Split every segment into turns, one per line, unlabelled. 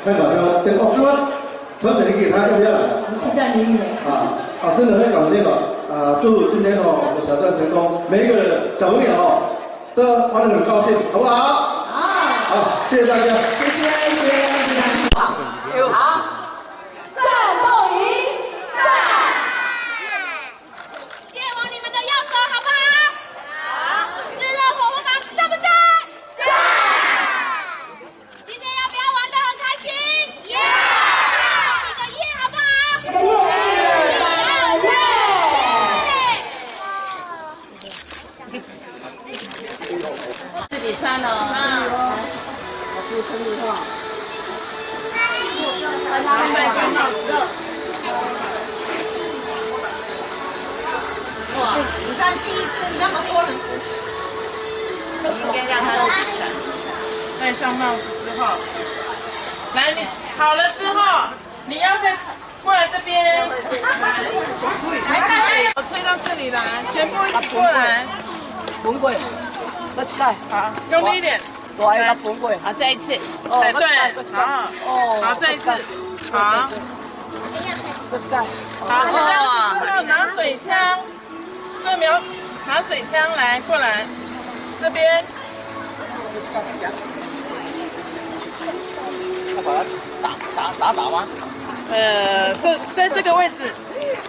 看法他对哦，那传承给他要不要来？
我期待明年。
真的很感谢祝今天我们挑战成功，每一个小朋友都玩得很高兴，好不好？好，谢谢大家。
谢谢好，战斗营在。
借我你们的右手好不好？好。炙热火锅坊在不在？在。今天要不要玩得很开心？耶！一个耶好不好？
一个耶！
自己穿哦。
好出生日哈。
哇！
你看第一次那么多人支持，
应该让他自己穿。
戴上帽子之后，来你好了之后，你要再过来这边，我推到这里来，全部一起过来。
滚滚，那起来，
好，用力一点。
来，滚滚，
好，再一次。
对，好，再一次，好，好，之后拿水枪，这苗拿水枪来过来，这边，
要把它打吗？
在这个位置，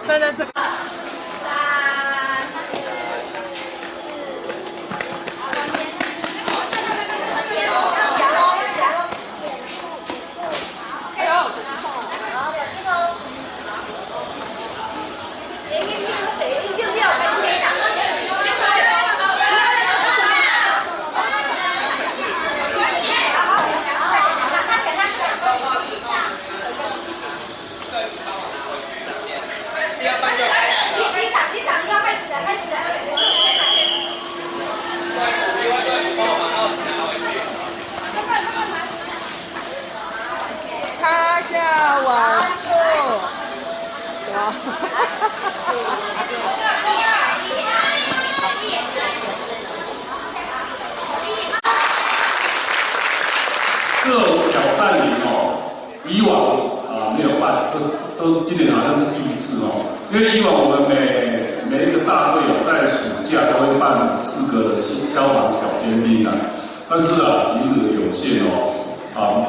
站在这个。
趴下稳住，
这种挑战营以往没有办，都是今年好像是第一次因为以往我们每一个大会在暑假都会办4个消防小尖兵但是名额有限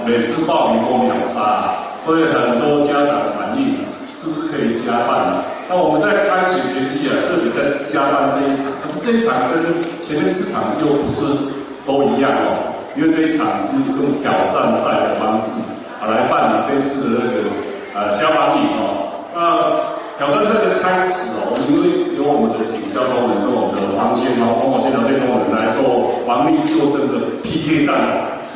每次报名都秒杀所以很多家长反映是不是可以加办那我们在开学前期特别在加办这一场，可是这一场跟前面4场又不是都一样因为这一场是用挑战赛的方式来办理这一次的那个消防营挑战赛的开始因为由我们的警校同仁跟我们的黄线黄某线团队同仁来做防疫救生的 PK 战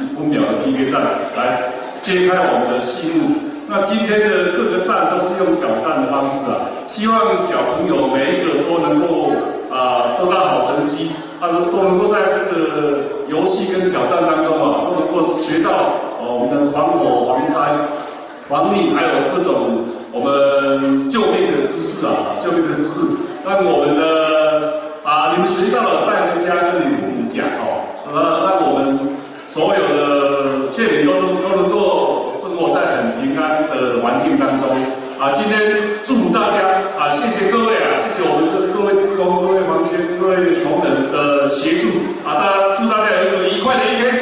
1分秒的 PK 战来揭开我们的戏路。那今天的各个站都是用挑战的方式希望小朋友每一个都能够得到好成绩都能够在这个游戏跟挑战当中都能够学到我们的防火防灾防疫还有各种我们救命的知识让我们的你们学到了带回家跟你父母讲让我们所有的县民都能够生活在很平安的环境当中今天祝福大家谢谢各位谢谢我们的各位志工、各位黄先、各位同仁的协助祝大家有一个愉快的一天。